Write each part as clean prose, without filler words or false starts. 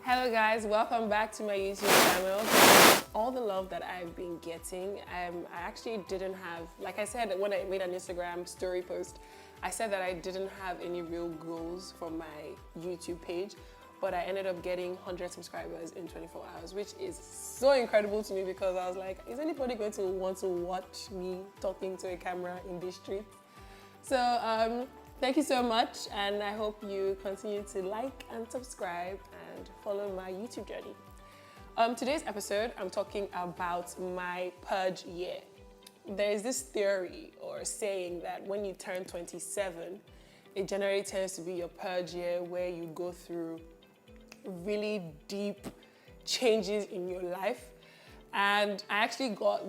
Hello guys, welcome back to my YouTube channel. All the love that I've been getting, I actually didn't have, like I said when I made an Instagram story post, I said that I didn't have any real goals for my YouTube page, but I ended up getting 100 subscribers in 24 hours, which is so incredible to me because I was like, is anybody going to want to watch me talking to a camera in the street? So thank you so much, and I hope you continue to like and subscribe and follow my YouTube journey. Today's episode, I'm talking about my purge year. There is this theory or saying that when you turn 27, it generally tends to be your purge year where you go through really deep changes in your life. And I actually got,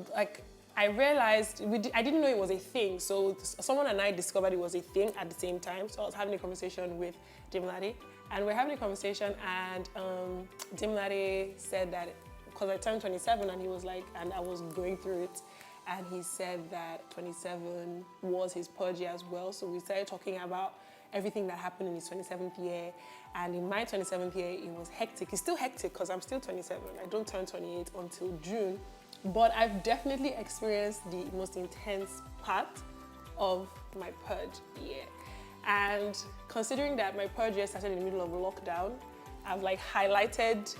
I realized, I didn't know it was a thing. So someone and I discovered it was a thing at the same time. So I was having a conversation with Dimlade, and we're having a conversation, and Dimlade said that, because I turned 27, and he was like, and I was going through it, and he said that 27 was his purge year as well. So we started talking about everything that happened in his 27th year. And in my 27th year, it was hectic. It's still hectic because I'm still 27. I don't turn 28 until June. But I've definitely experienced the most intense part of my purge year. And considering that my purge year started in the middle of lockdown, I've highlighted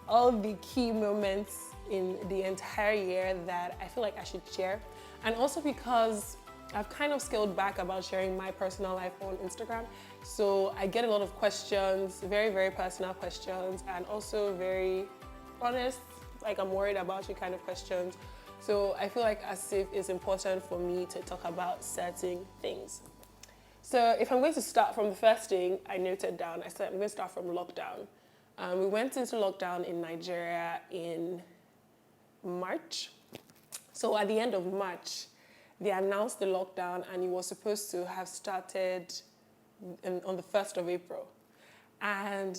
all the key moments in the entire year that I feel like I should share. And also because I've kind of scaled back about sharing my personal life on Instagram. So I get a lot of questions, very, very personal questions, and also very honest, like I'm worried about you kind of questions. So I feel like as if it's important for me to talk about certain things. So if I'm going to start from the first thing I noted down, I said I'm going to start from lockdown. We went into lockdown in Nigeria in March. So at the end of March, they announced the lockdown, and it was supposed to have started on the 1st of April. And,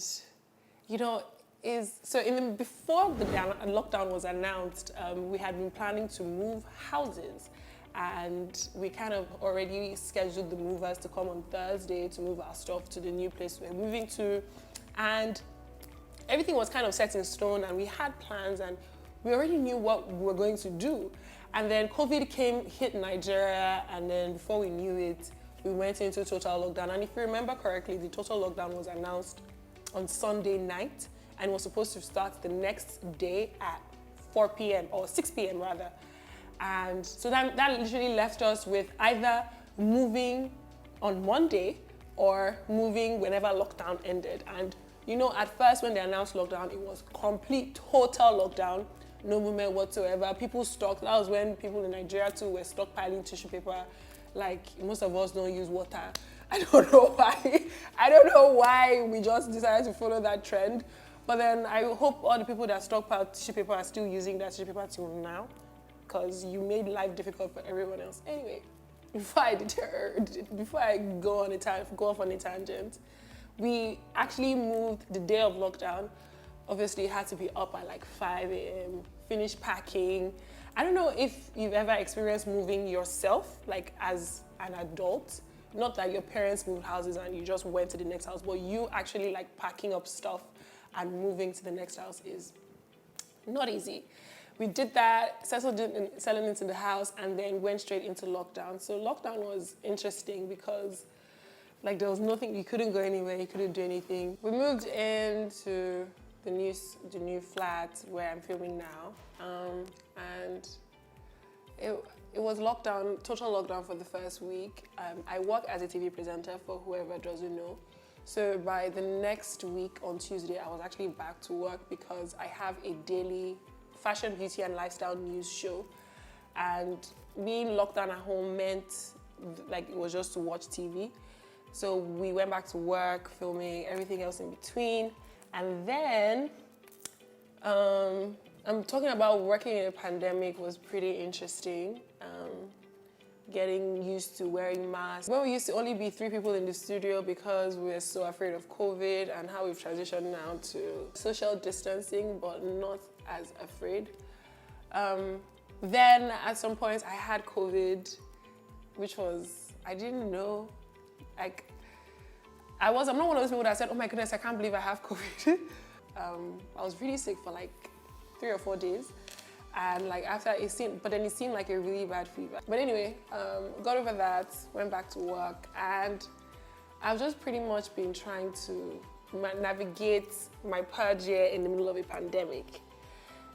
before the lockdown was announced, we had been planning to move houses. And we kind of already scheduled the movers to come on Thursday to move our stuff to the new place we're moving to. And everything was kind of set in stone, and we had plans, and we already knew what we were going to do. And then COVID hit Nigeria, and then before we knew it, we went into total lockdown. And if you remember correctly, the total lockdown was announced on Sunday night, and was supposed to start the next day at 4 p.m. or 6 p.m. rather. And so that literally left us with either moving on Monday or moving whenever lockdown ended. And at first when they announced lockdown, it was complete, total lockdown. No movement whatsoever. People stocked. That was when people in Nigeria too were stockpiling tissue paper. Like most of us don't use water. I don't know why. I don't know why we just decided to follow that trend. But then I hope all the people that stockpile tissue paper are still using that tissue paper till now, because you made life difficult for everyone else. Anyway, before I go off on a tangent, we actually moved the day of lockdown. Obviously, it had to be up at 5 a.m., finish packing. I don't know if you've ever experienced moving yourself, as an adult. Not that your parents moved houses and you just went to the next house, but you actually packing up stuff and moving to the next house is not easy. We did that, settling into the house, and then went straight into lockdown. So lockdown was interesting because there was nothing, you couldn't go anywhere, you couldn't do anything. We moved into the new flat where I'm filming now, and it was lockdown, total lockdown for the first week. I work as a TV presenter, for whoever doesn't know. So by the next week on Tuesday, I was actually back to work because I have a daily fashion, beauty, and lifestyle news show. And being locked down at home meant it was just to watch TV. So we went back to work, filming, everything else in between. And then, I'm talking about working in a pandemic was pretty interesting. Getting used to wearing masks. When we used to only be 3 people in the studio because we were so afraid of COVID, and how we've transitioned now to social distancing, but not as afraid. Then at some points I had COVID, which was, I didn't know, I'm not one of those people that said, oh my goodness, I can't believe I have COVID. I was really sick for like 3 or 4 days. And like after it seemed like a really bad fever. But anyway, got over that, went back to work, and I've just pretty much been trying to navigate my purge year in the middle of a pandemic.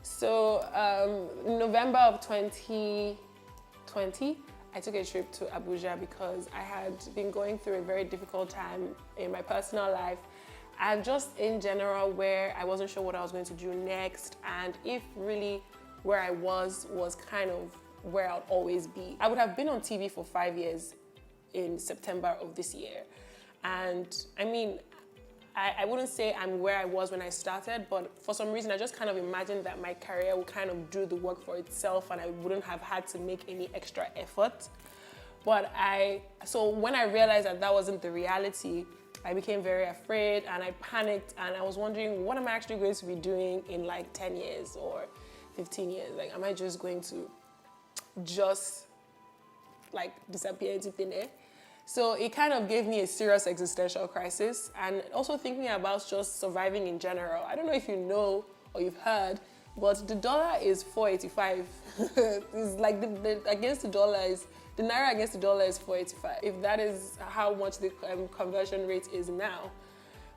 So in November of 2020, I took a trip to Abuja because I had been going through a very difficult time in my personal life and just in general where I wasn't sure what I was going to do next, and if really where I was kind of where I'd always be. I would have been on TV for 5 years in September of this year. And I mean, I wouldn't say I'm where I was when I started, but for some reason, I just kind of imagined that my career would kind of do the work for itself and I wouldn't have had to make any extra effort. But so when I realized that that wasn't the reality, I became very afraid and I panicked and I was wondering, what am I actually going to be doing in like 10 years or 15 years? Like, am I just going to like disappear into thin air? So it kind of gave me a serious existential crisis, and also thinking about just surviving in general. I don't know if you know or you've heard, but the dollar is 485. It's like the against the dollar is, the naira against the dollar is 485. If that is how much the conversion rate is now,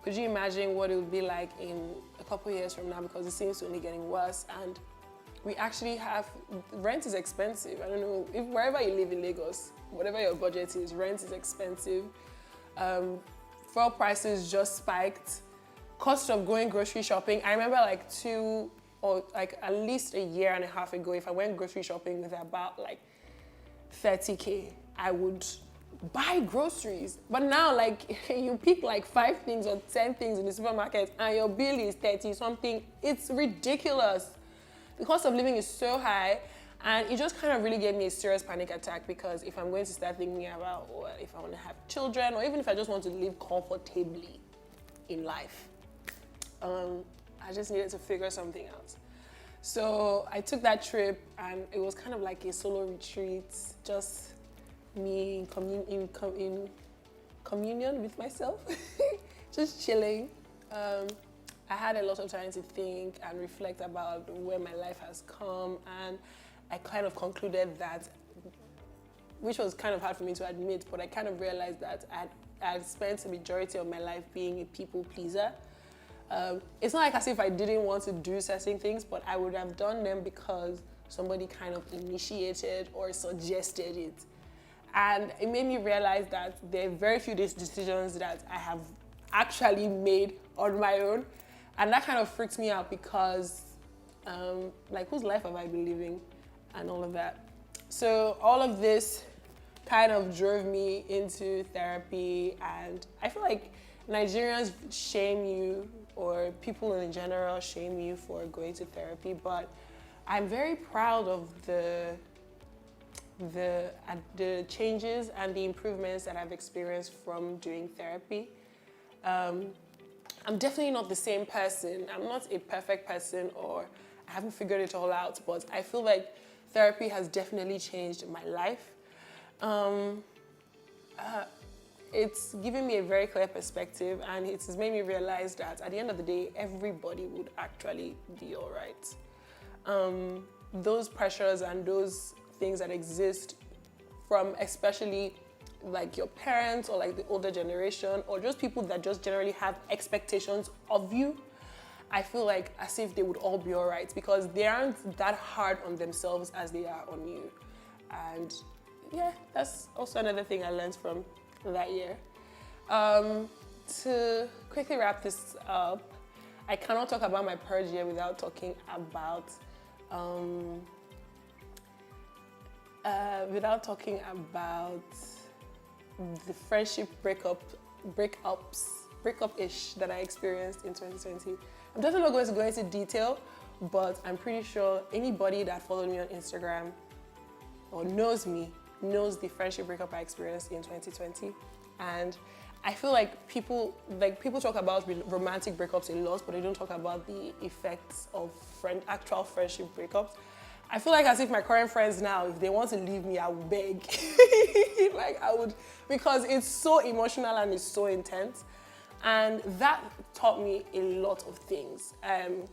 could you imagine what it would be like in a couple of years from now? Because it seems to only getting worse, and we actually have, rent is expensive. I don't know, if wherever you live in Lagos, whatever your budget is, rent is expensive. Fuel prices just spiked. Cost of going grocery shopping. I remember like at least a year and a half ago, if I went grocery shopping with about like 30K, I would buy groceries. But now, like, you pick like 5 things or 10 things in the supermarket and your bill is 30 something. It's ridiculous. The cost of living is so high, and it just kind of really gave me a serious panic attack, because if I'm going to start thinking about, well, if I want to have children, or even if I just want to live comfortably in life, I just needed to figure something out. So I took that trip, and it was kind of like a solo retreat, just me in communion with myself, just chilling. I had a lot of time to think and reflect about where my life has come, and I kind of concluded that, which was kind of hard for me to admit, but I kind of realized that I'd spent the majority of my life being a people pleaser. It's not like as if I didn't want to do certain things, but I would have done them because somebody kind of initiated or suggested it. And it made me realize that there are very few decisions that I have actually made on my own. And that kind of freaks me out because, like, whose life have I been living and all of that? So all of this kind of drove me into therapy, and I feel like Nigerians shame you, or people in general shame you for going to therapy, but I'm very proud of the changes and the improvements that I've experienced from doing therapy. I'm definitely not the same person. I'm not a perfect person, or I haven't figured it all out, but I feel like therapy has definitely changed my life. It's given me a very clear perspective, and it has made me realize that at the end of the day, everybody would actually be all right. Those pressures and those things that exist from especially like your parents or like the older generation, or just people that just generally have expectations of you, I feel like as if they would all be all right, because they aren't that hard on themselves as they are on you. And yeah, that's also another thing I learned from that year. To quickly wrap this up, I cannot talk about my purge year without talking about the friendship breakup-ish that I experienced in 2020. I'm definitely not going to go into detail, but I'm pretty sure anybody that followed me on Instagram or knows me knows the friendship breakup I experienced in 2020. And I feel like people talk about romantic breakups a lot, but they don't talk about the effects of actual friendship breakups. I feel like as if my current friends now, if they want to leave me, I would beg. Like I would, because it's so emotional and it's so intense. And that taught me a lot of things. I'm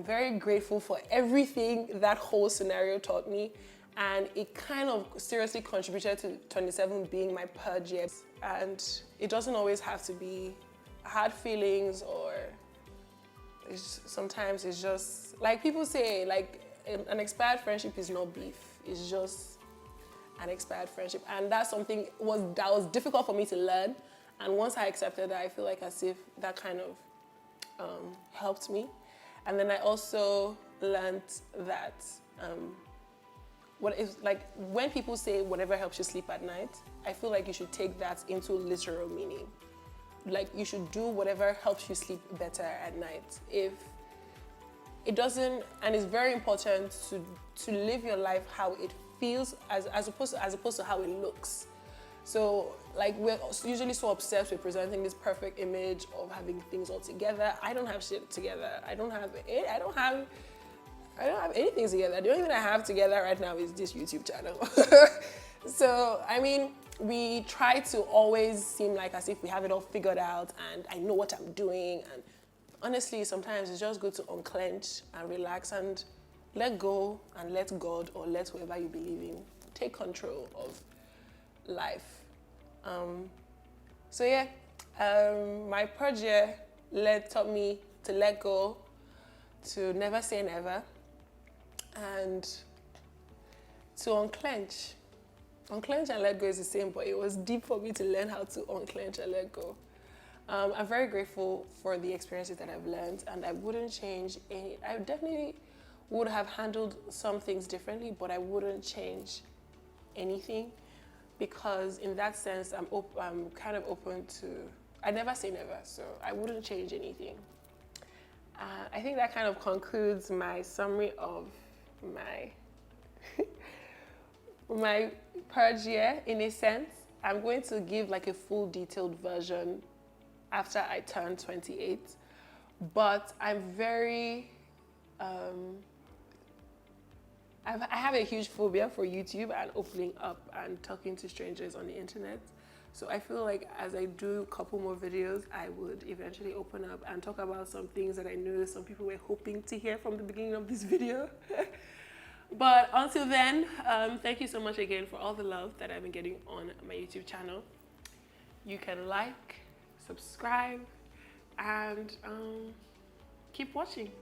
very grateful for everything that whole scenario taught me, and it kind of seriously contributed to 27 being my purge year. And it doesn't always have to be hard feelings, or sometimes it's just, like people say, like an expired friendship is not beef, it's just an expired friendship. And that's something that was difficult for me to learn. And once I accepted that, I feel like as if that kind of helped me. And then I also learned that when people say whatever helps you sleep at night, I feel like you should take that into literal meaning. Like, you should do whatever helps you sleep better at night. If it doesn't, and it's very important to live your life how it feels as opposed to how it looks. So, like, we're usually so obsessed with presenting this perfect image of having things all together. I don't have shit together. I don't have anything together. The only thing I have together right now is this YouTube channel. So, I mean, we try to always seem like as if we have it all figured out and I know what I'm doing. And honestly, sometimes it's just good to unclench and relax and let go and let God, or let whoever you believe in, take control of life. So yeah, my Purge Year taught me to let go, to never say never, and to unclench. Unclench and let go is the same, but it was deep for me to learn how to unclench and let go. I'm very grateful for the experiences that I've learned, and I wouldn't change any. I definitely would have handled some things differently, but I wouldn't change anything, because in that sense, I'm kind of open to, I never say never, so I wouldn't change anything. I think that kind of concludes my summary of my my Purge Year, in a sense. I'm going to give like a full detailed version after I turn 28, but I'm very, I have a huge phobia for YouTube and opening up and talking to strangers on the internet. So I feel like as I do a couple more videos, I would eventually open up and talk about some things that I know some people were hoping to hear from the beginning of this video. But until then, thank you so much again for all the love that I've been getting on my YouTube channel. You can like, subscribe, and keep watching.